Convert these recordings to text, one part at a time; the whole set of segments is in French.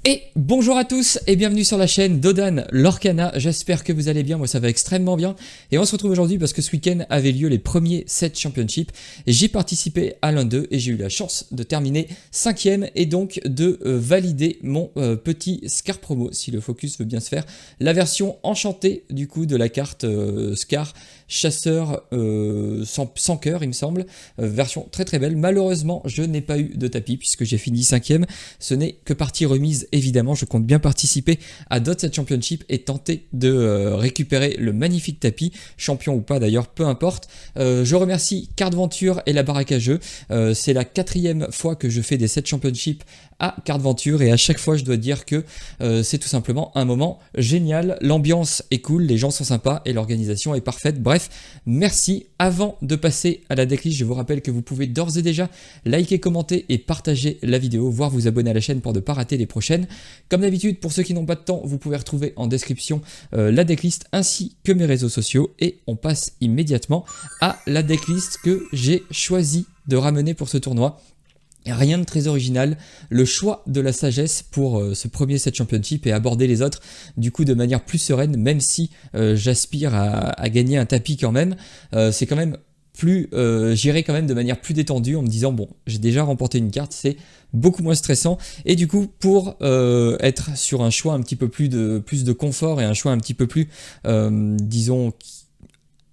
Et bonjour à tous et bienvenue sur la chaîne d'Odan Lorcana, j'espère que vous allez bien, moi ça va extrêmement bien. Et on se retrouve aujourd'hui parce que ce week-end avaient lieu les premiers 7 championships. J'ai participé à l'un d'eux et j'ai eu la chance de terminer 5ème et donc de valider mon petit Scar promo, si le focus veut bien se faire. La version enchantée du coup de la carte Scar, chasseur sans cœur il me semble, version très très belle. Malheureusement je n'ai pas eu de tapis puisque j'ai fini 5ème, ce n'est que partie remise. Évidemment, je compte bien participer à d'autres 7 championships et tenter de récupérer le magnifique tapis, champion ou pas d'ailleurs, peu importe. Je remercie Cardventure et la baraque à jeux. C'est la 4e fois que je fais des 7 championships à Cardventure et à chaque fois je dois dire que c'est tout simplement un moment génial. L'ambiance est cool, les gens sont sympas et l'organisation est parfaite. Bref, merci. Avant de passer à la decklist, je vous rappelle que vous pouvez d'ores et déjà liker, commenter et partager la vidéo, voire vous abonner à la chaîne pour ne pas rater les prochaines. Comme d'habitude, pour ceux qui n'ont pas de temps, vous pouvez retrouver en description la decklist ainsi que mes réseaux sociaux et on passe immédiatement à la decklist que j'ai choisi de ramener pour ce tournoi. Rien de très original, le choix de la sagesse pour ce premier 7 championship et aborder les autres du coup de manière plus sereine, même si j'aspire à gagner un tapis quand même, c'est quand même plus, j'irai quand même de manière plus détendue en me disant bon, j'ai déjà remporté une carte, c'est beaucoup moins stressant et du coup pour être sur un choix un petit peu plus de confort et un choix un petit peu plus disons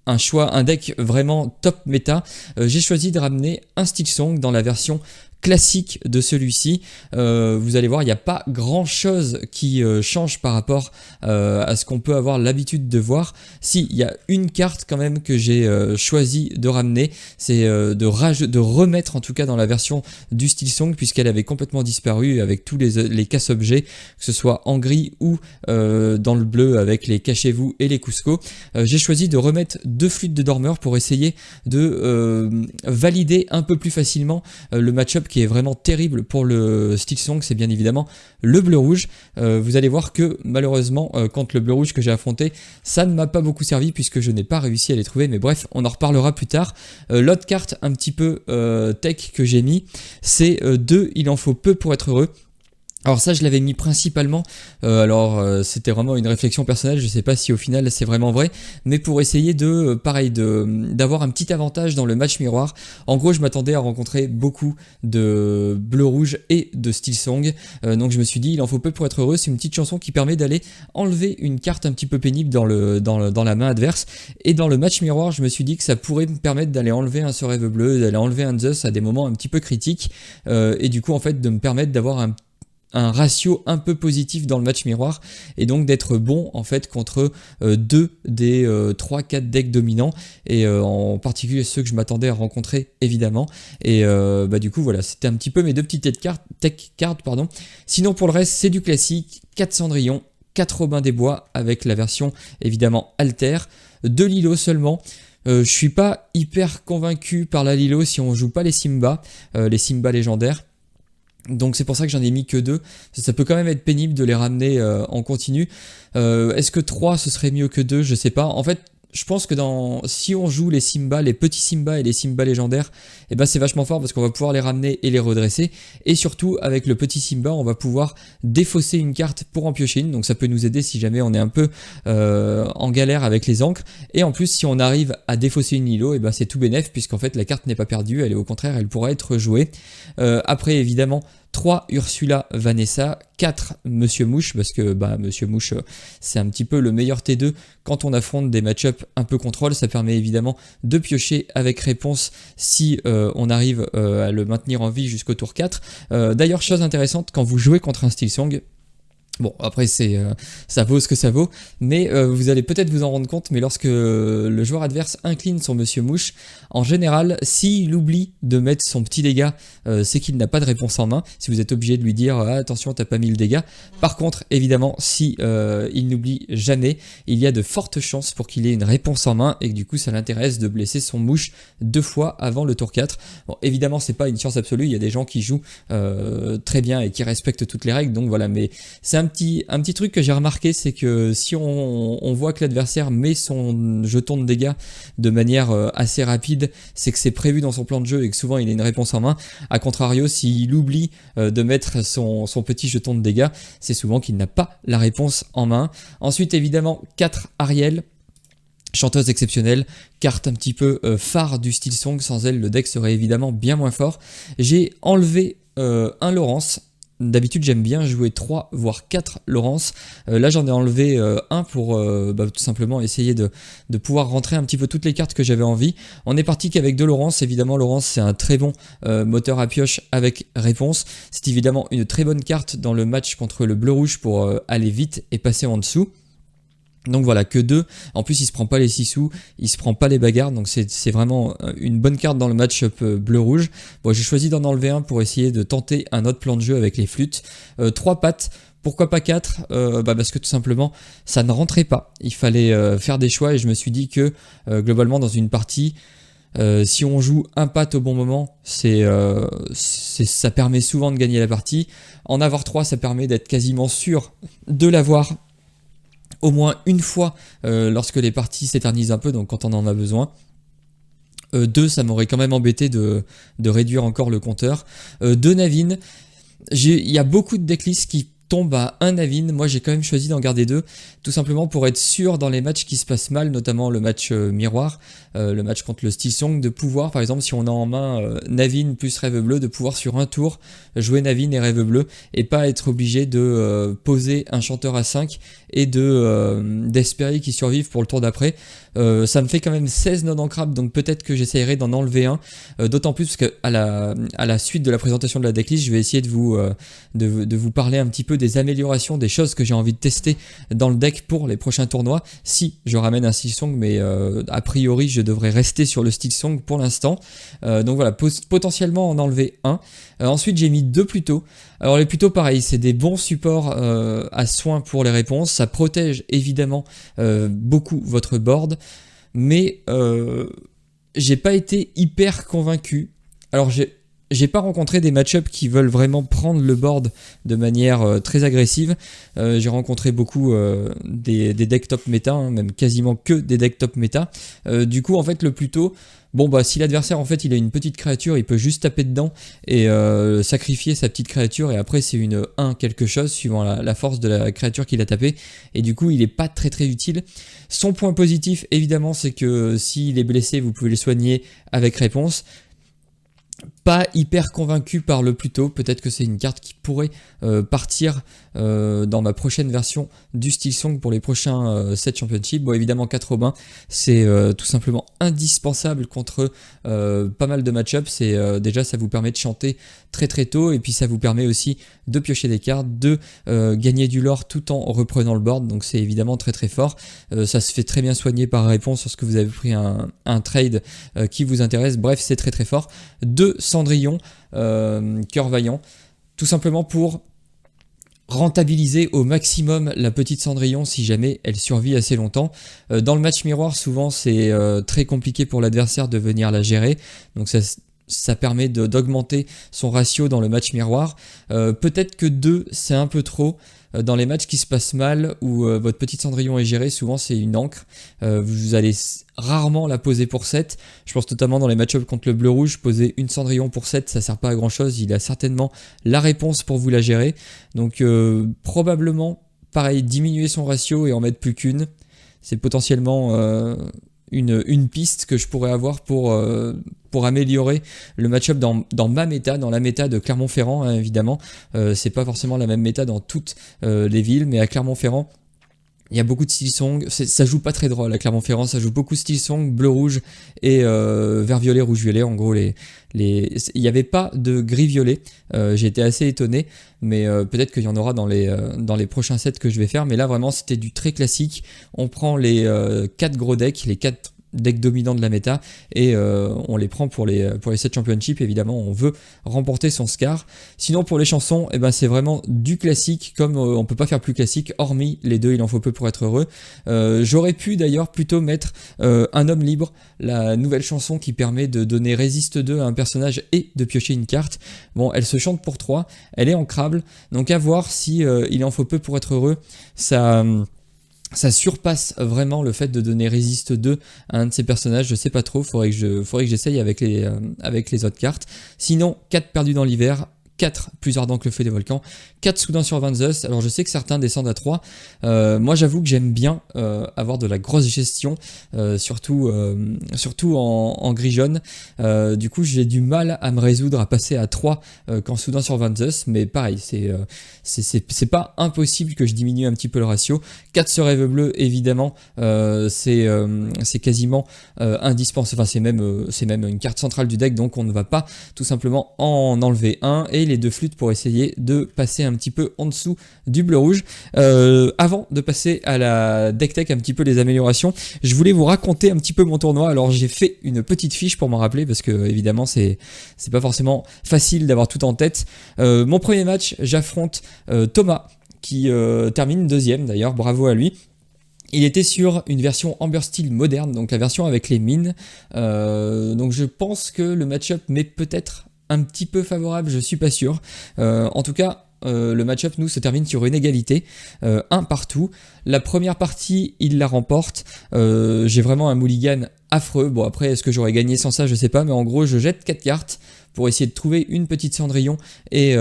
un deck vraiment top méta, j'ai choisi de ramener un Silksong dans la version classique de celui-ci. Vous allez voir, il n'y a pas grand chose qui change par rapport à ce qu'on peut avoir l'habitude de voir. Si, il y a une carte quand même que j'ai choisi de ramener, c'est de remettre en tout cas dans la version du Silksong puisqu'elle avait complètement disparu avec tous les casse-objets, que ce soit en gris ou dans le bleu avec les cachez-vous et les Cusco. J'ai choisi de remettre 2 flûtes de dormeur pour essayer de valider un peu plus facilement le match-up qui est vraiment terrible pour le Silksong, c'est bien évidemment le bleu-rouge. Vous allez voir que malheureusement contre le bleu-rouge que j'ai affronté, ça ne m'a pas beaucoup servi puisque je n'ai pas réussi à les trouver, mais bref, on en reparlera plus tard. L'autre carte un petit peu tech que j'ai mis, c'est 2 il en faut peu pour être heureux. Alors ça je l'avais mis principalement, c'était vraiment une réflexion personnelle, je sais pas si au final c'est vraiment vrai, mais pour essayer d'avoir un petit avantage dans le match miroir. En gros je m'attendais à rencontrer beaucoup de bleu-rouge et de Silksong, donc je me suis dit il en faut peu pour être heureux, c'est une petite chanson qui permet d'aller enlever une carte un petit peu pénible dans la main adverse, et dans le match miroir je me suis dit que ça pourrait me permettre d'aller enlever un Ce Rêve Bleu, d'aller enlever un Zeus à des moments un petit peu critiques, et du coup en fait de me permettre d'avoir un ratio un peu positif dans le match miroir et donc d'être bon en fait contre 2 des 3-4 decks dominants et en particulier ceux que je m'attendais à rencontrer évidemment et du coup voilà, c'était un petit peu mes 2 petites tech cards pardon. Sinon pour le reste c'est du classique, 4 Cendrillon, 4 Robin des Bois avec la version évidemment Alter, 2 Lilo seulement. Je suis pas hyper convaincu par la Lilo si on joue pas les Simba légendaires. Donc c'est pour ça que j'en ai mis que 2, ça peut quand même être pénible de les ramener en continu. Est-ce que 3 ce serait mieux que 2? Je sais pas. En fait je pense que si on joue les Simba, les petits Simba et les Simba légendaires, et ben c'est vachement fort parce qu'on va pouvoir les ramener et les redresser. Et surtout avec le petit Simba on va pouvoir défausser une carte pour en piocher une, donc ça peut nous aider si jamais on est un peu en galère avec les encres. Et en plus si on arrive à défausser une Lilo, et ben c'est tout bénef puisqu'en fait la carte n'est pas perdue, elle est au contraire, elle pourra être jouée. Après évidemment 3 Ursula Vanessa, 4 Monsieur Mouche, parce que Monsieur Mouche c'est un petit peu le meilleur T2 quand on affronte des match-up un peu contrôle, ça permet évidemment de piocher avec réponse si on arrive à le maintenir en vie jusqu'au tour 4. D'ailleurs chose intéressante, quand vous jouez contre un Silksong, bon après ça vaut ce que ça vaut, mais vous allez peut-être vous en rendre compte, mais lorsque le joueur adverse incline son Monsieur Mouche, en général s'il oublie de mettre son petit dégât, c'est qu'il n'a pas de réponse en main, si vous êtes obligé de lui dire attention t'as pas mis le dégât. Par contre évidemment si il n'oublie jamais, il y a de fortes chances pour qu'il ait une réponse en main et que du coup ça l'intéresse de blesser son Mouche 2 fois avant le tour 4. Bon évidemment c'est pas une chance absolue, il y a des gens qui jouent très bien et qui respectent toutes les règles, donc voilà, mais c'est un un petit truc que j'ai remarqué, c'est que si on voit que l'adversaire met son jeton de dégâts de manière assez rapide, c'est que c'est prévu dans son plan de jeu et que souvent il a une réponse en main. A contrario, s'il oublie de mettre son petit jeton de dégâts, c'est souvent qu'il n'a pas la réponse en main. Ensuite, évidemment, 4 Ariel. Chanteuse exceptionnelle, carte un petit peu phare du style song, sans elle le deck serait évidemment bien moins fort. J'ai enlevé un Laurence. D'habitude j'aime bien jouer 3 voire 4 Laurence. Là j'en ai enlevé un pour tout simplement essayer de pouvoir rentrer un petit peu toutes les cartes que j'avais envie. On est parti qu'avec 2 Laurence. Évidemment Laurence c'est un très bon moteur à pioche avec réponse. C'est évidemment une très bonne carte dans le match contre le bleu-rouge pour aller vite et passer en dessous. Donc voilà, que 2. En plus, il se prend pas les 6 sous, il se prend pas les bagarres, donc c'est vraiment une bonne carte dans le match-up bleu-rouge. Bon, j'ai choisi d'en enlever un pour essayer de tenter un autre plan de jeu avec les flûtes. 3 pattes. Pourquoi pas 4 ? Parce que tout simplement, ça ne rentrait pas. Il fallait faire des choix et je me suis dit que globalement, dans une partie, si on joue un patte au bon moment, ça permet souvent de gagner la partie. En avoir 3, ça permet d'être quasiment sûr de l'avoir au moins une fois lorsque les parties s'éternisent un peu, donc quand on en a besoin. 2, ça m'aurait quand même embêté de réduire encore le compteur. 2 Navine, il y a beaucoup de decklists qui tombent à 1 Navine. Moi j'ai quand même choisi d'en garder 2, tout simplement pour être sûr dans les matchs qui se passent mal, notamment le match miroir, le match contre le Steelsong, de pouvoir, par exemple si on a en main Navine plus Rêve Bleu, de pouvoir sur un tour jouer Navine et Rêve Bleu et pas être obligé de poser un chanteur à 5 et d'espérer qu'il survive pour le tour d'après. Ça me fait quand même 16 nodes en crabe, donc peut-être que j'essayerai d'en enlever un, d'autant plus parce que à la suite de la présentation de la decklist, je vais essayer de vous parler un petit peu des améliorations, des choses que j'ai envie de tester dans le deck pour les prochains tournois, si je ramène un Steelsong, mais a priori je devrais rester sur le Steelsong pour l'instant. Donc voilà, potentiellement en enlever un. Ensuite j'ai mis 2 Pluto. Alors les Pluto pareil, c'est des bons supports à soin pour les réponses, ça protège évidemment beaucoup votre board, mais j'ai pas été hyper convaincu. Alors j'ai pas rencontré des match-ups qui veulent vraiment prendre le board de manière très agressive. J'ai rencontré beaucoup des decks top méta, hein, même quasiment que des decks top méta. Du coup, en fait, le Pluto, si l'adversaire en fait il a une petite créature, il peut juste taper dedans et sacrifier sa petite créature, et après c'est une 1 quelque chose suivant la force de la créature qu'il a tapé, et du coup il est pas très très utile. Son point positif évidemment, c'est que s'il est blessé, vous pouvez le soigner avec réponse. Pas hyper convaincu par le Pluto, peut-être que c'est une carte qui pourrait partir dans ma prochaine version du Steelsong pour les prochains 7 Championships. Bon, évidemment 4 Robins, c'est tout simplement indispensable contre pas mal de match-ups, et déjà ça vous permet de chanter très très tôt, et puis ça vous permet aussi de piocher des cartes, de gagner du lore tout en reprenant le board, donc c'est évidemment très très fort. Ça se fait très bien soigner par réponse lorsque vous avez pris un trade qui vous intéresse, bref c'est très très fort. 2 Cendrillon, Cœur Vaillant, tout simplement pour rentabiliser au maximum la petite Cendrillon si jamais elle survit assez longtemps. Dans le match miroir, souvent c'est très compliqué pour l'adversaire de venir la gérer, donc ça permet d'augmenter son ratio dans le match miroir. Peut-être que 2 c'est un peu trop. Dans les matchs qui se passent mal, où votre petite Cendrillon est gérée, souvent c'est une encre. Vous allez rarement la poser pour 7. Je pense notamment dans les match-ups contre le bleu-rouge, poser une Cendrillon pour 7, ça sert pas à grand chose. Il a certainement la réponse pour vous la gérer. Donc probablement, pareil, diminuer son ratio et en mettre plus qu'une. C'est potentiellement une piste que je pourrais avoir pour améliorer le match-up dans ma méta, dans la méta de Clermont-Ferrand, hein, évidemment. C'est pas forcément la même méta dans toutes les villes, mais à Clermont-Ferrand, il y a beaucoup de Steelsong, ça joue pas très drôle à Clermont-Ferrand, ça joue beaucoup Steelsong, bleu-rouge et vert-violet, rouge-violet. En gros, il n'y avait pas de gris-violet, j'ai été assez étonné, mais peut-être qu'il y en aura dans les prochains sets que je vais faire. Mais là, vraiment, c'était du très classique. On prend les 4 gros decks, les 4 deck dominant de la méta, et on les prend pour les 7 championships. Évidemment, on veut remporter son Scar. Sinon, pour les chansons, eh ben, c'est vraiment du classique, comme on peut pas faire plus classique, hormis les deux, il en faut peu pour être heureux. J'aurais pu d'ailleurs plutôt mettre Un homme libre, la nouvelle chanson qui permet de donner résiste 2 à un personnage et de piocher une carte. Bon, elle se chante pour 3, elle est ancrable, donc à voir si il en faut peu pour être heureux. Ça surpasse vraiment le fait de donner résiste 2 à un de ces personnages, je sais pas trop, faudrait que j'essaye avec les autres cartes. Sinon, 4 perdus dans l'hiver, 4 plus ardent que le feu des volcans, 4 soudain sur Van Zeus. Alors je sais que certains descendent à 3, moi j'avoue que j'aime bien avoir de la grosse gestion, surtout en gris-jaune. Du coup j'ai du mal à me résoudre à passer à 3 quand soudain sur Van Zeus, mais pareil, c'est pas impossible que je diminue un petit peu le ratio. 4 sur Rêve Bleu, évidemment, c'est quasiment indispensable, enfin c'est même une carte centrale du deck, donc on ne va pas tout simplement en enlever un, et les 2 flûtes pour essayer de passer un petit peu en dessous du bleu-rouge. Avant de passer à la deck tech, un petit peu les améliorations, je voulais vous raconter un petit peu mon tournoi. Alors j'ai fait une petite fiche pour m'en rappeler, parce que évidemment c'est pas forcément facile d'avoir tout en tête. Mon premier match, j'affronte Thomas, qui termine deuxième d'ailleurs, bravo à lui. Il était sur une version Amber Steel moderne, donc la version avec les mines. Donc je pense que le match-up m'est peut-être un petit peu favorable, je suis pas sûr. En tout cas, le match-up nous se termine sur une égalité, un partout. La première partie, il la remporte. J'ai vraiment un mulligan affreux. Bon, après, est-ce que j'aurais gagné sans ça, je sais pas, mais en gros, je jette 4 cartes pour essayer de trouver une petite Cendrillon, et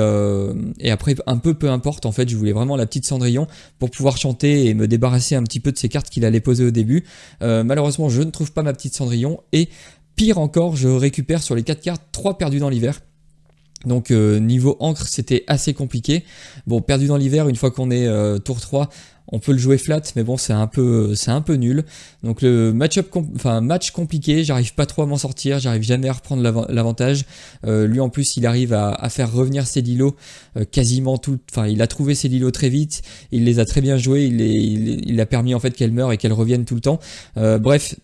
après peu importe, en fait je voulais vraiment la petite Cendrillon pour pouvoir chanter et me débarrasser un petit peu de ces cartes qu'il allait poser au début. Malheureusement je ne trouve pas ma petite Cendrillon, et pire encore, je récupère sur les 4 cartes 3 perdus dans l'hiver. Donc niveau encre c'était assez compliqué. Bon, perdu dans l'hiver, une fois qu'on est tour 3, on peut le jouer flat, mais bon c'est un peu nul. Donc le match compliqué, j'arrive pas trop à m'en sortir, j'arrive jamais à reprendre l'avantage. Lui en plus il arrive à faire revenir ses Lilo quasiment tout, enfin il a trouvé ses Lilo très vite, il les a très bien joués, il a permis en fait qu'elles meurent et qu'elles reviennent tout le temps. Bref.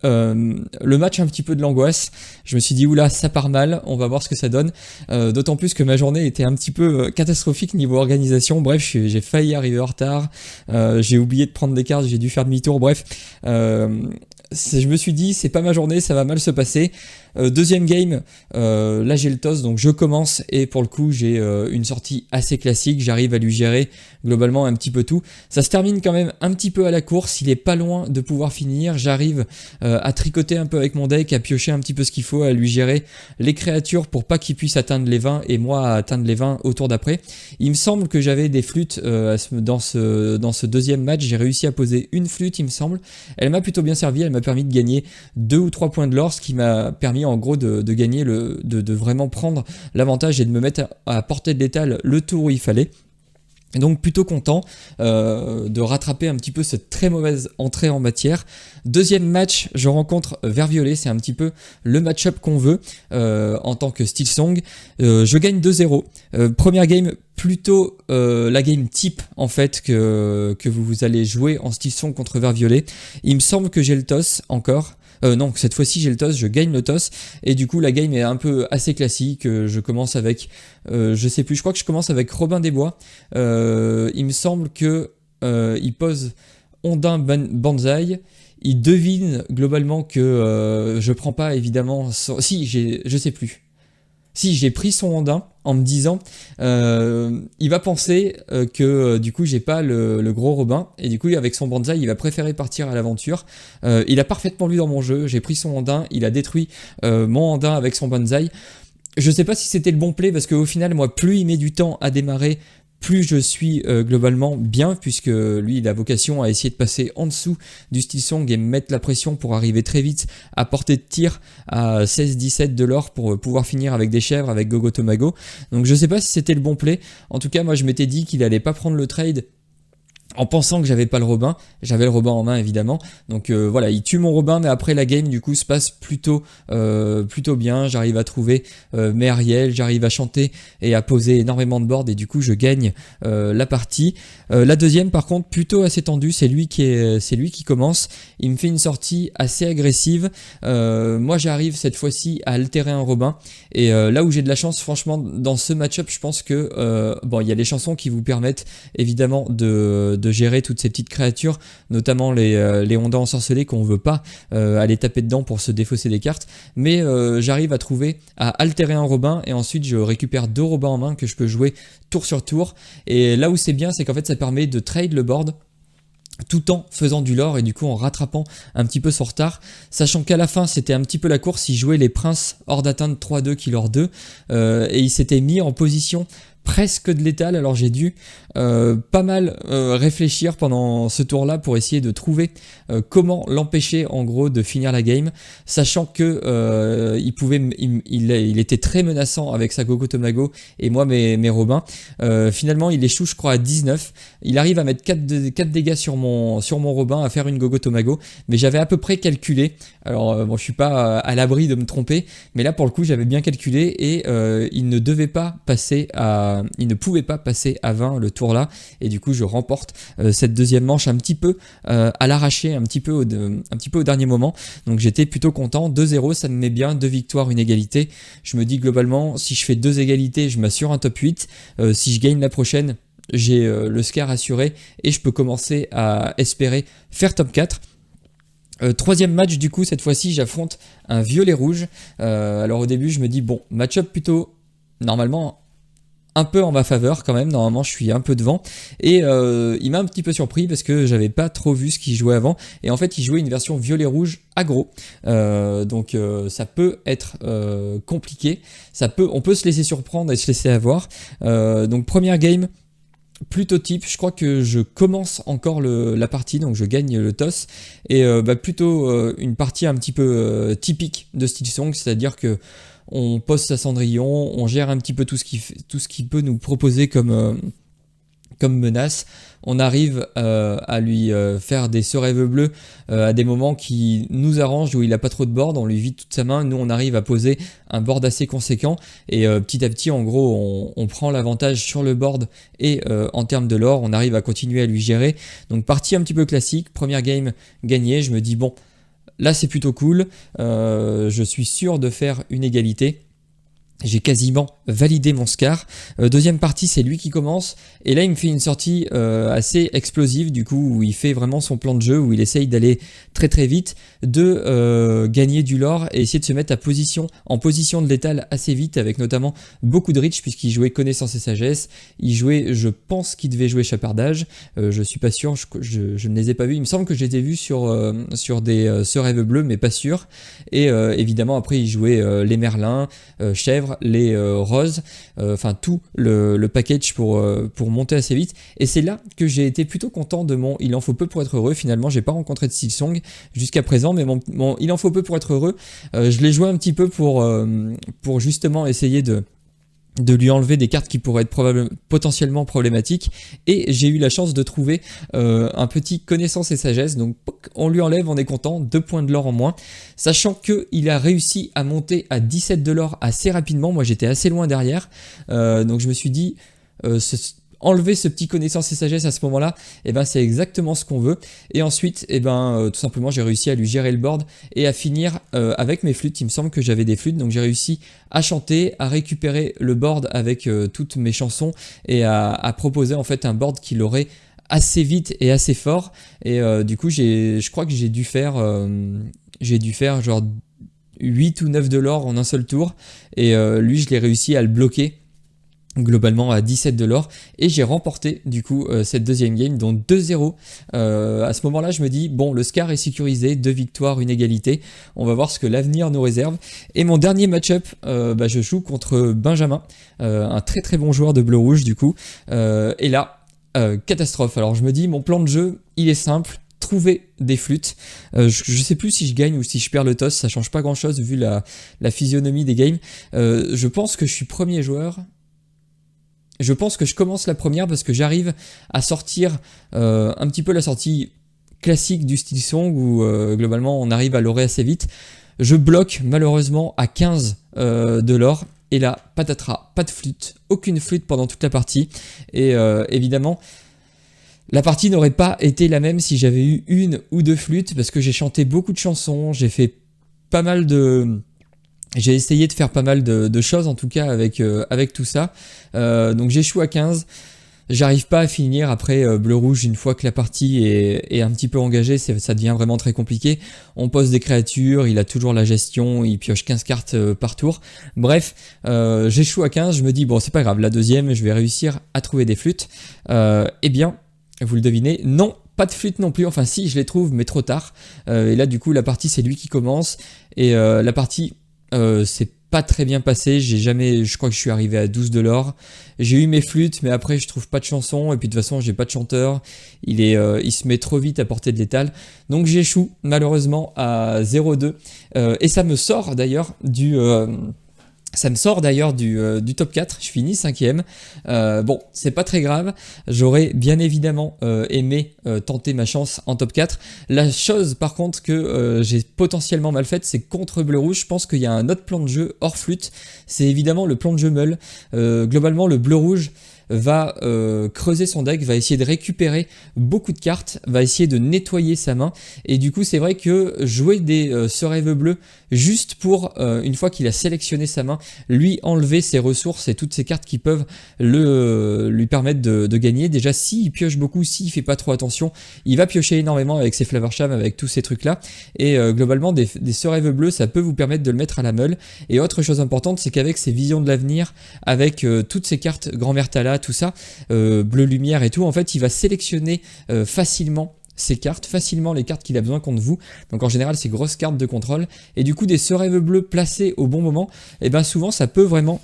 Le match un petit peu de l'angoisse, je me suis dit oula ça part mal, on va voir ce que ça donne, d'autant plus que ma journée était un petit peu catastrophique niveau organisation. Bref, j'ai failli arriver en retard, j'ai oublié de prendre des cartes, j'ai dû faire demi-tour, bref, je me suis dit c'est pas ma journée, ça va mal se passer. Deuxième game, là j'ai le toss, donc je commence, et pour le coup j'ai une sortie assez classique, j'arrive à lui gérer globalement un petit peu tout. Ça se termine quand même un petit peu à la course, il est pas loin de pouvoir finir, j'arrive à tricoter un peu avec mon deck, à piocher un petit peu ce qu'il faut, à lui gérer les créatures pour pas qu'il puisse atteindre les 20 et moi à atteindre les 20 au tour d'après. Il me semble que j'avais des flûtes dans ce deuxième match, j'ai réussi à poser une flûte il me semble, elle m'a plutôt bien servi, elle m'a permis de gagner 2 ou 3 points de lore, ce qui m'a permis en gros de gagner, de vraiment prendre l'avantage et de me mettre à portée de l'étal le tour où il fallait. Et donc plutôt content de rattraper un petit peu cette très mauvaise entrée en matière. Deuxième match, je rencontre Vert Violet, c'est un petit peu le match-up qu'on veut en tant que Steel Song. Je gagne 2-0. Première game, plutôt la game type en fait que vous allez jouer en Steel Song contre Vert Violet. Il me semble que j'ai le toss encore. Non, cette fois-ci j'ai le toss, je gagne le toss, et du coup la game est un peu assez classique. Je commence avec, je sais plus, je crois que je commence avec Robin des Bois. Il me semble que il pose Ondin Banzai. Il devine globalement que je prends pas évidemment. Je sais plus. Si j'ai pris son Ondin en me disant il va penser que du coup j'ai pas le gros Robin, et du coup avec son Banzai il va préférer partir à l'aventure. Il a parfaitement lu dans mon jeu, j'ai pris son Ondin, il a détruit mon Ondin avec son Banzai. Je sais pas si c'était le bon play, parce qu'au final moi plus il met du temps à démarrer, plus je suis globalement bien, puisque lui il a vocation à essayer de passer en dessous du Steel Song et mettre la pression pour arriver très vite à portée de tir à 16-17 de l'or pour pouvoir finir avec des chèvres, avec Gogo Tomago. Donc je sais pas si c'était le bon play, en tout cas moi je m'étais dit qu'il allait pas prendre le trade en pensant que j'avais pas le Robin. J'avais le Robin en main évidemment, donc voilà, il tue mon Robin, mais après la game du coup se passe plutôt bien. J'arrive à trouver mes Ariel, j'arrive à chanter et à poser énormément de board, et du coup je gagne la partie. La deuxième par contre plutôt assez tendue, c'est lui qui commence. Il me fait une sortie assez agressive. Moi j'arrive cette fois-ci à altérer un Robin, et là où j'ai de la chance franchement dans ce match-up, je pense que bon, il y a les chansons qui vous permettent évidemment de gérer toutes ces petites créatures, notamment les Honda ensorcelés qu'on veut pas aller taper dedans pour se défausser des cartes, mais j'arrive à altérer un Robin, et ensuite je récupère 2 Robins en main que je peux jouer tour sur tour. Et là où c'est bien, c'est qu'en fait ça permet de trade le board tout en faisant du lore, et du coup en rattrapant un petit peu son retard, sachant qu'à la fin c'était un petit peu la course. Il jouait les princes hors d'atteinte 3-2 qui leur 2, et il s'était mis en position presque de létal. Alors j'ai dû pas mal réfléchir pendant ce tour là pour essayer de trouver comment l'empêcher en gros de finir la game, sachant que il était très menaçant avec sa Gogo Tomago et moi mes Robins. Finalement il échoue je crois à 19, il arrive à mettre 4 dégâts sur mon Robin, à faire une Gogo Tomago, mais j'avais à peu près calculé. Alors bon, je suis pas à l'abri de me tromper, mais là pour le coup j'avais bien calculé, et il ne pouvait pas passer à 20 le tour là, et du coup je remporte cette deuxième manche un petit peu à l'arraché, un petit peu au dernier moment. Donc j'étais plutôt content. 2-0, ça me met bien, 2 victoires, une égalité. Je me dis globalement, si je fais 2 égalités, je m'assure un top 8. Si je gagne la prochaine, j'ai le scar assuré, et je peux commencer à espérer faire top 4. Troisième match du coup, cette fois-ci j'affronte un violet rouge. Alors au début je me dis bon, match-up plutôt normalement un peu en ma faveur quand même, normalement je suis un peu devant, et il m'a un petit peu surpris parce que j'avais pas trop vu ce qu'il jouait avant, et en fait il jouait une version violet-rouge aggro, donc ça peut être compliqué, on peut se laisser surprendre et se laisser avoir. Donc première game, plutôt type, je crois que je commence encore la partie, donc je gagne le toss, et plutôt une partie un petit peu typique de Steel Song, c'est-à-dire que on pose sa Cendrillon, on gère un petit peu tout ce qui peut nous proposer comme menace. On arrive à lui faire des ce rêve bleu à des moments qui nous arrangent, où il a pas trop de board, on lui vide toute sa main, nous on arrive à poser un board assez conséquent, et petit à petit en gros on prend l'avantage sur le board, et en termes de lore on arrive à continuer à lui gérer. Donc partie un petit peu classique, première game gagnée, je me dis bon, là c'est plutôt cool, je suis sûr de faire une égalité. J'ai quasiment validé mon scar. Deuxième partie, c'est lui qui commence, et là il me fait une sortie assez explosive du coup, où il fait vraiment son plan de jeu, où il essaye d'aller très très vite, de gagner du lore et essayer de se mettre en position de létal assez vite, avec notamment beaucoup de reach, puisqu'il jouait connaissance et sagesse. Il jouait, je pense qu'il devait jouer chapardage, je suis pas sûr, je ne les ai pas vus, il me semble que je les ai vus sur des ce rêve bleu, mais pas sûr. Et évidemment après il jouait les merlins, chèvres, les roses, enfin tout le package pour monter assez vite. Et c'est là que j'ai été plutôt content de mon il en faut peu pour être heureux. Finalement j'ai pas rencontré de Steel Song jusqu'à présent, mais mon il en faut peu pour être heureux, je l'ai joué un petit peu pour justement essayer de lui enlever des cartes qui pourraient être potentiellement problématiques, et j'ai eu la chance de trouver un petit connaissance et sagesse, donc on lui enlève, on est content, 2 points de l'or en moins, sachant qu'il a réussi à monter à 17 de l'or assez rapidement. Moi j'étais assez loin derrière, donc je me suis dit enlever ce petit connaissance et sagesse à ce moment là, et ben c'est exactement ce qu'on veut. Et ensuite tout simplement j'ai réussi à lui gérer le board et à finir avec mes flûtes. Il me semble que j'avais des flûtes, donc j'ai réussi à chanter, à récupérer le board avec toutes mes chansons, et à proposer en fait un board qui l'aurait assez vite et assez fort. Et du coup je crois que j'ai dû faire genre 8 ou 9 de l'or en un seul tour, et lui je l'ai réussi à le bloquer globalement à 17 de l'or, et j'ai remporté du coup cette deuxième game, donc 2-0. À ce moment là je me dis bon, le scar est sécurisé, 2 victoires, une égalité, on va voir ce que l'avenir nous réserve. Et mon dernier match-up, je joue contre Benjamin, un très très bon joueur de bleu rouge du coup, et là catastrophe. Alors je me dis mon plan de jeu il est simple, trouver des flûtes. Je sais plus si je gagne ou si je perds le toss, ça change pas grand chose vu la physionomie des games. Je pense que je suis premier joueur. je pense que je commence la première parce que j'arrive à sortir un petit peu la sortie classique du Steel Song où globalement on arrive à l'orer assez vite. Je bloque malheureusement à 15 de l'or. Et là, patatras, pas de flûte, aucune flûte pendant toute la partie. Et évidemment, la partie n'aurait pas été la même si j'avais eu une ou deux flûtes parce que j'ai chanté beaucoup de chansons, j'ai fait pas mal de... J'ai essayé de faire pas mal de choses en tout cas avec tout ça. Donc j'échoue à 15. J'arrive pas à finir après bleu-rouge une fois que la partie est un petit peu engagée, ça devient vraiment très compliqué. On pose des créatures, il a toujours la gestion, il pioche 15 cartes par tour. Bref, j'échoue à 15, je me dis bon c'est pas grave, la deuxième je vais réussir à trouver des flûtes. Eh bien, vous le devinez, non, pas de flûte non plus, enfin si je les trouve mais trop tard. Et là du coup la partie c'est lui qui commence et la partie c'est pas très bien passé, je crois que je suis arrivé à 12 de l'or. J'ai eu mes flûtes, mais après je trouve pas de chanson, et puis de toute façon j'ai pas de chanteur, il se met trop vite à portée de l'étal, donc j'échoue malheureusement à 0,2, et ça me sort d'ailleurs du top 4, je finis 5ème. Bon, c'est pas très grave, j'aurais bien évidemment aimé tenter ma chance en top 4. La chose par contre que j'ai potentiellement mal faite, c'est contre bleu-rouge, je pense qu'il y a un autre plan de jeu hors flûte, c'est évidemment le plan de jeu meule. Globalement, le bleu-rouge va creuser son deck, va essayer de récupérer beaucoup de cartes, va essayer de nettoyer sa main, et du coup c'est vrai que jouer des ce rêve bleu juste pour, une fois qu'il a sélectionné sa main, lui enlever ses ressources et toutes ces cartes qui peuvent lui permettre de gagner. Déjà s'il pioche beaucoup, s'il fait pas trop attention, il va piocher énormément avec ses Flavorsham, avec tous ces trucs là, et globalement des ce rêve bleu ça peut vous permettre de le mettre à la meule. Et autre chose importante, c'est qu'avec ses visions de l'avenir, avec toutes ces cartes Grand Mertala, tout ça, bleu lumière et tout, en fait il va sélectionner facilement ces cartes, facilement les cartes qu'il a besoin contre vous. Donc en général c'est grosses cartes de contrôle, et du coup des ce rêve bleu placés au bon moment, et bien souvent ça peut vraiment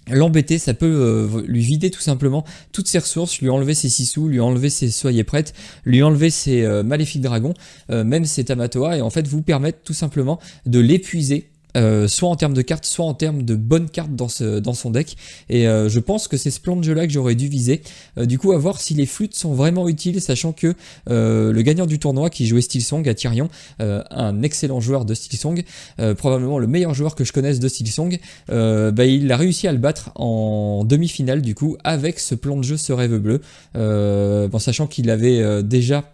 l'embêter, ça peut lui vider tout simplement toutes ses ressources, lui enlever ses Sissou, lui enlever ses Soyez Prête, lui enlever ses Maléfiques Dragons, même ses Tamatoa, et en fait vous permettre tout simplement de l'épuiser. Soit en termes de cartes, soit en termes de bonnes cartes dans son deck, et je pense que c'est ce plan de jeu là que j'aurais dû viser. Du coup à voir si les flûtes sont vraiment utiles, sachant que le gagnant du tournoi qui jouait Steel Song à Tyrion, un excellent joueur de Steel Song, probablement le meilleur joueur que je connaisse de Steel Song, il a réussi à le battre en demi-finale du coup avec ce plan de jeu, ce rêve bleu, sachant qu'il avait déjà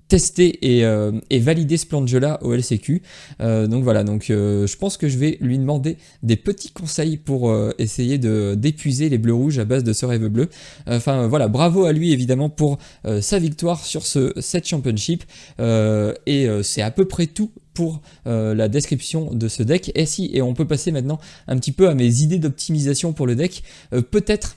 tester et valider ce plan de jeu là au LCQ. Donc voilà, je pense que je vais lui demander des petits conseils pour essayer d'épuiser les bleus rouges à base de ce rêve bleu. Voilà, bravo à lui évidemment pour sa victoire sur ce set championship, et c'est à peu près tout pour la description de ce deck. Et on peut passer maintenant un petit peu à mes idées d'optimisation pour le deck. Peut-être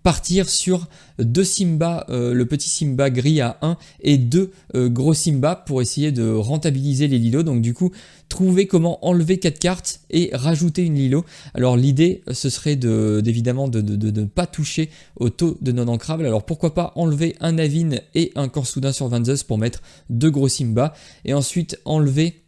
partir sur 2 Simba, le petit Simba gris à 1 et 2 gros Simba pour essayer de rentabiliser les Lilo. Donc du coup, trouver comment enlever 4 cartes et rajouter une Lilo. Alors l'idée, ce serait évidemment de ne pas toucher au taux de non-ancrable. Alors pourquoi pas enlever un Navin et un Corsoudin sur Vanzeus pour mettre 2 gros Simba, et ensuite enlever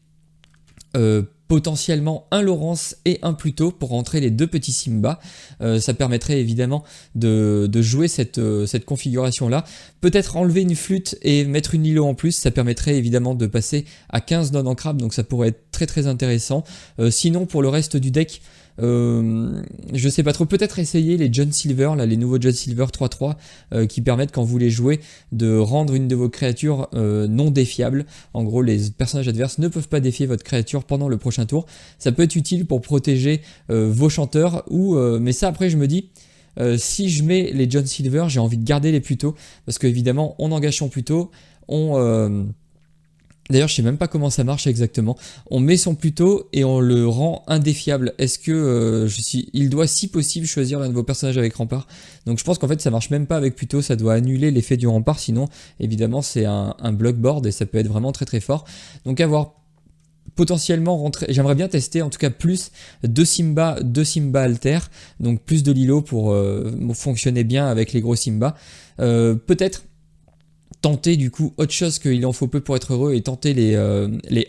potentiellement un Laurence et un Pluto pour rentrer les 2 petits Simba. Ça permettrait évidemment de jouer cette configuration là. Peut-être enlever une flûte et mettre une Lilo en plus, ça permettrait évidemment de passer à 15 non-ancrables, donc ça pourrait être très très intéressant. Sinon pour le reste du deck, je sais pas trop, peut-être essayer les John Silver, là, les nouveaux John Silver 3-3 qui permettent quand vous les jouez de rendre une de vos créatures non défiable. En gros les personnages adverses ne peuvent pas défier votre créature pendant le prochain tour. Ça peut être utile pour protéger vos chanteurs, mais ça après je me dis, si je mets les John Silver, j'ai envie de garder les Pluto, parce que évidemment on engage son Pluto, d'ailleurs, je sais même pas comment ça marche exactement. On met son Pluto et on le rend indéfiable. Est-ce que il doit si possible choisir l'un de vos personnages avec rempart. Donc je pense qu'en fait ça marche même pas avec Pluto, ça doit annuler l'effet du rempart, sinon évidemment c'est un block board et ça peut être vraiment très très fort. Donc avoir potentiellement rentrer, j'aimerais bien tester en tout cas plus 2 Simba alter, donc plus de Lilo pour fonctionner bien avec les gros Simba. Peut-être tenter du coup autre chose qu'il en faut peu pour être heureux et tenter les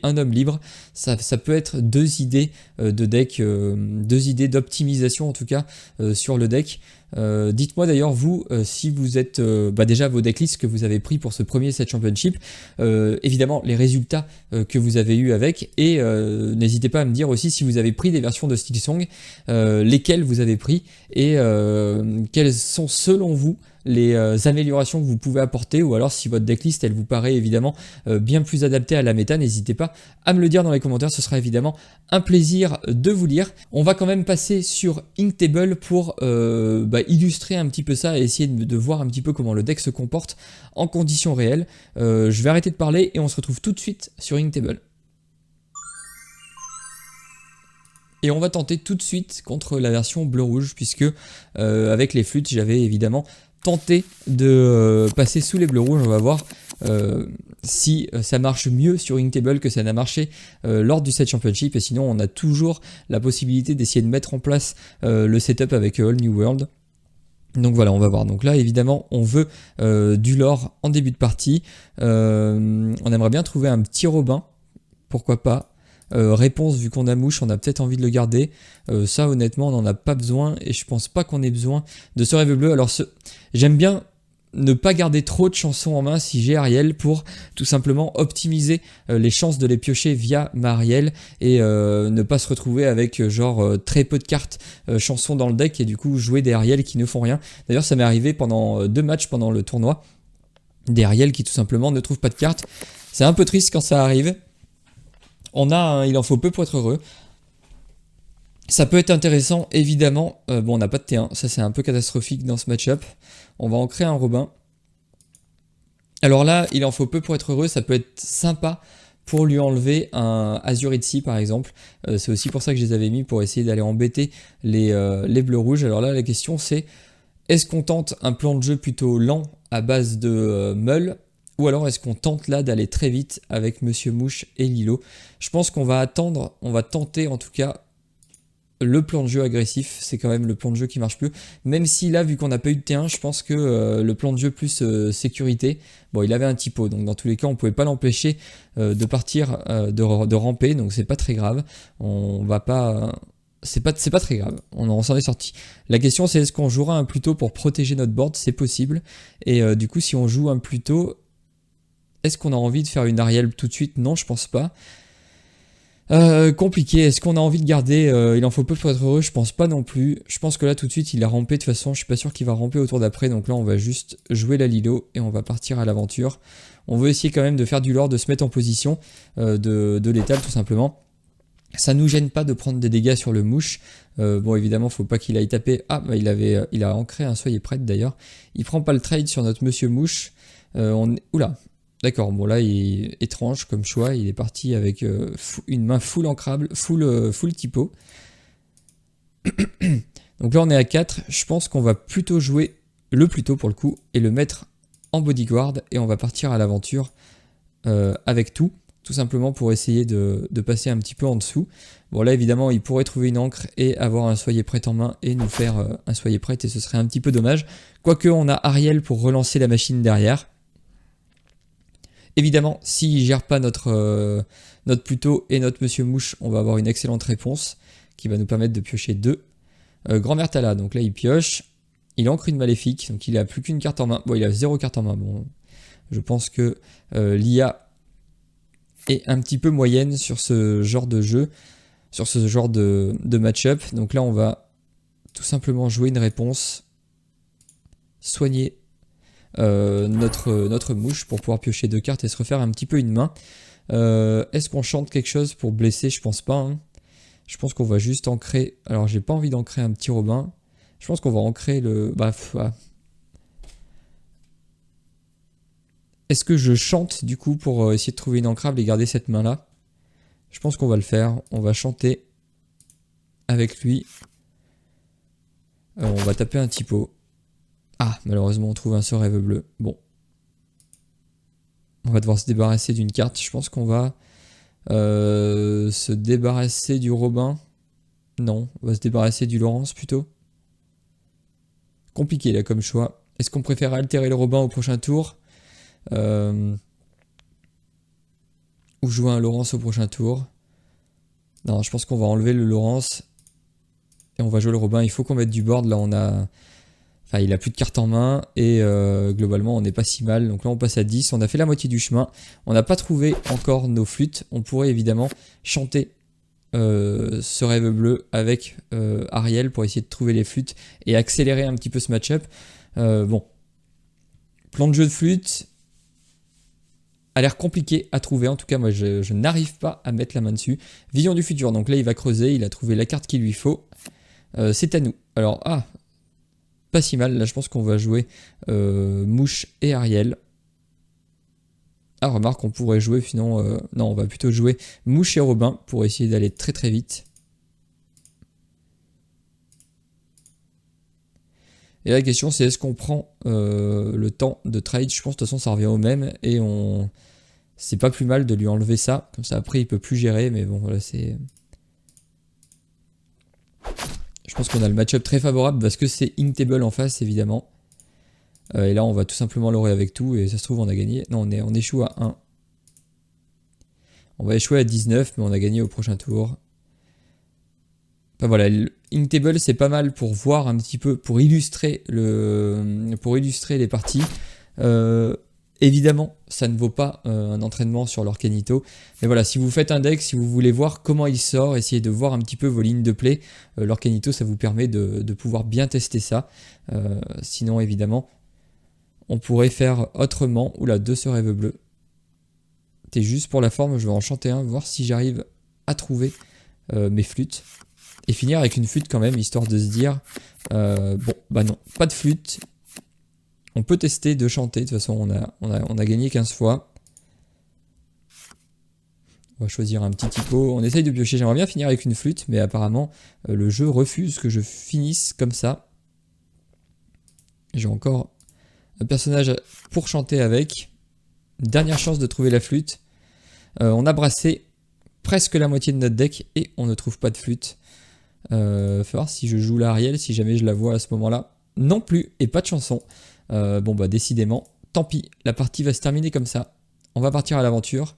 un homme libre, ça peut être deux idées de deck, deux idées d'optimisation en tout cas sur le deck. Dites-moi d'ailleurs vous si vous êtes déjà vos decklists que vous avez pris pour ce premier set championship, évidemment les résultats que vous avez eu avec, et n'hésitez pas à me dire aussi si vous avez pris des versions de Steelsong, lesquelles vous avez pris et quelles sont selon vous les améliorations que vous pouvez apporter, ou alors si votre decklist elle vous paraît évidemment bien plus adaptée à la méta, n'hésitez pas à me le dire dans les commentaires, ce sera évidemment un plaisir de vous lire. On va quand même passer sur Inktable pour illustrer un petit peu ça et essayer de voir un petit peu comment le deck se comporte en conditions réelles. Je vais arrêter de parler et on se retrouve tout de suite sur Inktable. Et on va tenter tout de suite contre la version bleu-rouge, puisque avec les flûtes j'avais évidemment tenté de passer sous les bleus-rouges. On va voir si ça marche mieux sur Inktable que ça n'a marché lors du set championship, et sinon on a toujours la possibilité d'essayer de mettre en place le setup avec All New World. Donc voilà, on va voir. Donc là évidemment on veut du lore en début de partie, on aimerait bien trouver un petit Robin, pourquoi pas. Réponse, vu qu'on a mouche, on a peut-être envie de le garder. Ça honnêtement on n'en a pas besoin, et je pense pas qu'on ait besoin de ce rêve bleu. Alors j'aime bien ne pas garder trop de chansons en main si j'ai Ariel, pour tout simplement optimiser les chances de les piocher via ma Ariel, et ne pas se retrouver avec très peu de cartes chansons dans le deck, et du coup jouer des Ariel qui ne font rien. D'ailleurs ça m'est arrivé pendant 2 matchs pendant le tournoi, des Ariel qui tout simplement ne trouvent pas de cartes. C'est un peu triste quand ça arrive. Il en faut peu pour être heureux. Ça peut être intéressant évidemment. Bon, on n'a pas de T1, ça c'est un peu catastrophique dans ce match-up. On va en créer un Robin. Alors là, il en faut peu pour être heureux, ça peut être sympa pour lui enlever un Azuritsi par exemple. C'est aussi pour ça que je les avais mis, pour essayer d'aller embêter les bleus-rouges. Alors là, la question c'est, est-ce qu'on tente un plan de jeu plutôt lent à base de Meul, ou alors est-ce qu'on tente là d'aller très vite avec Monsieur Mouche et Lilo? Je pense qu'on va attendre, on va tenter en tout cas le plan de jeu agressif, c'est quand même le plan de jeu qui marche plus. Même si là, vu qu'on n'a pas eu de T1, je pense que le plan de jeu plus sécurité, bon il avait un typo, donc dans tous les cas on pouvait pas l'empêcher de partir, de ramper, donc c'est pas très grave. On va pas... C'est pas très grave, on s'en est sorti. La question c'est, est-ce qu'on jouera un Pluto pour protéger notre board? C'est possible. Et du coup si on joue un Pluto, est-ce qu'on a envie de faire une Ariel tout de suite? Non, je pense pas. Compliqué. Est-ce qu'on a envie de garder il en faut peu pour être heureux? Je pense pas non plus. Je pense que là tout de suite il a rampé, de toute façon je suis pas sûr qu'il va ramper au tour d'après, donc là on va juste jouer la Lilo et on va partir à l'aventure. On veut essayer quand même de faire du lore, de se mettre en position de l'étal tout simplement. Ça nous gêne pas de prendre des dégâts sur le mouche. Bon évidemment faut pas qu'il aille taper. Ah bah il a ancré un soyez prête d'ailleurs. Il prend pas le trade sur notre monsieur mouche. Oula. D'accord, bon là il est étrange comme choix, il est parti avec une main full ancrable, full typo. Donc là on est à 4, je pense qu'on va plutôt jouer le Pluto pour le coup, et le mettre en bodyguard, et on va partir à l'aventure avec tout simplement pour essayer de passer un petit peu en dessous. Bon là évidemment il pourrait trouver une encre et avoir un soyez prête en main et nous faire un soyez prête, et ce serait un petit peu dommage. Quoique on a Ariel pour relancer la machine derrière. Évidemment, s'il ne gère pas notre Pluto et notre Monsieur Mouche, on va avoir une excellente réponse qui va nous permettre de piocher 2. Grand-mère Tala, donc là il pioche, il ancre une maléfique, donc il a plus qu'une carte en main. Bon, il a 0 carte en main. Bon, je pense que l'IA est un petit peu moyenne sur ce genre de jeu, sur ce genre de match-up. Donc là on va tout simplement jouer une réponse, soigner notre mouche pour pouvoir piocher 2 cartes et se refaire un petit peu une main. Est-ce qu'on chante quelque chose pour blesser? Je pense pas. Hein. Je pense qu'on va juste ancrer. Alors j'ai pas envie d'ancrer un petit Robin. Je pense qu'on va ancrer le... Est-ce que je chante du coup pour essayer de trouver une ancrable et garder cette main là? Je pense qu'on va le faire. On va chanter avec lui. On va taper un typo. Ah, malheureusement, on trouve un sort rêve bleu. Bon. On va devoir se débarrasser d'une carte. Je pense qu'on va se débarrasser du Robin. Non, on va se débarrasser du Laurence plutôt. Compliqué là comme choix. Est-ce qu'on préfère altérer le Robin au prochain tour? Ou jouer un Laurence au prochain tour. Non, je pense qu'on va enlever le Laurence. Et on va jouer le Robin. Il faut qu'on mette du board. Là, on a... Enfin, il a plus de cartes en main. Et globalement, on n'est pas si mal. Donc là, on passe à 10. On a fait la moitié du chemin. On n'a pas trouvé encore nos flûtes. On pourrait évidemment chanter ce rêve bleu avec Ariel pour essayer de trouver les flûtes et accélérer un petit peu ce match-up. Bon. Plan de jeu de flûte a l'air compliqué à trouver. En tout cas, moi, je n'arrive pas à mettre la main dessus. Vision du futur. Donc là, il va creuser. Il a trouvé la carte qu'il lui faut. C'est à nous. Alors, pas si mal. Là, je pense qu'on va jouer Mouche et Ariel. Ah, remarque, on pourrait jouer, sinon... non, on va plutôt jouer Mouche et Robin pour essayer d'aller très très vite. Et la question, c'est est-ce qu'on prend le temps de trade? Je pense de toute façon, ça revient au même. Et on... C'est pas plus mal de lui enlever ça. Comme ça, après, il peut plus gérer. Mais bon, voilà, c'est... Je pense qu'on a le match-up très favorable parce que c'est Inktable en face, évidemment. Et là, on va tout simplement l'aurer avec tout. Et ça se trouve, on a gagné. Non, on échoue à 1. On va échouer à 19, mais on a gagné au prochain tour. Enfin, voilà, Inktable, c'est pas mal pour voir un petit peu, pour illustrer les parties. Évidemment, ça ne vaut pas un entraînement sur l'Orcanito. Mais voilà, si vous faites un deck, si vous voulez voir comment il sort, essayez de voir un petit peu vos lignes de play. L'Orcanito, ça vous permet de pouvoir bien tester ça. Sinon, évidemment, on pourrait faire autrement. Oula, 2 ce rêve bleu. C'est juste pour la forme, je vais en chanter un, voir si j'arrive à trouver mes flûtes. Et finir avec une flûte quand même, histoire de se dire, bon, bah non, pas de flûte. On peut tester de chanter, de toute façon on a gagné 15 fois. On va choisir un petit typo, on essaye de piocher, j'aimerais bien finir avec une flûte, mais apparemment le jeu refuse que je finisse comme ça. J'ai encore un personnage pour chanter avec. Une dernière chance de trouver la flûte. On a brassé presque la moitié de notre deck et on ne trouve pas de flûte. Faut voir si je joue la Ariel, si jamais je la vois à ce moment-là. Non plus, et pas de chanson. Bon bah décidément, tant pis, la partie va se terminer comme ça. On va partir à l'aventure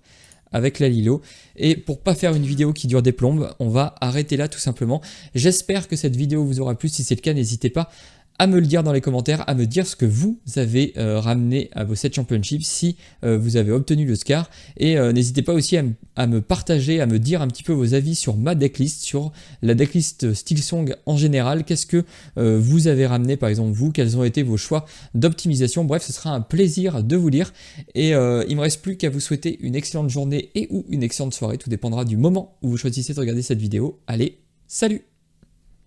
avec la Lilo. Et pour pas faire une vidéo qui dure des plombes, on va arrêter là tout simplement. J'espère que cette vidéo vous aura plu. Si c'est le cas, n'hésitez pas à me le dire dans les commentaires, à me dire ce que vous avez ramené à vos 7 championships, si vous avez obtenu le Scar. Et n'hésitez pas aussi à me partager, à me dire un petit peu vos avis sur ma decklist, sur la decklist Steelsong en général. Qu'est-ce que vous avez ramené par exemple vous, quels ont été vos choix d'optimisation. Bref, ce sera un plaisir de vous lire. Et il me reste plus qu'à vous souhaiter une excellente journée et ou une excellente soirée. Tout dépendra du moment où vous choisissez de regarder cette vidéo. Allez, salut!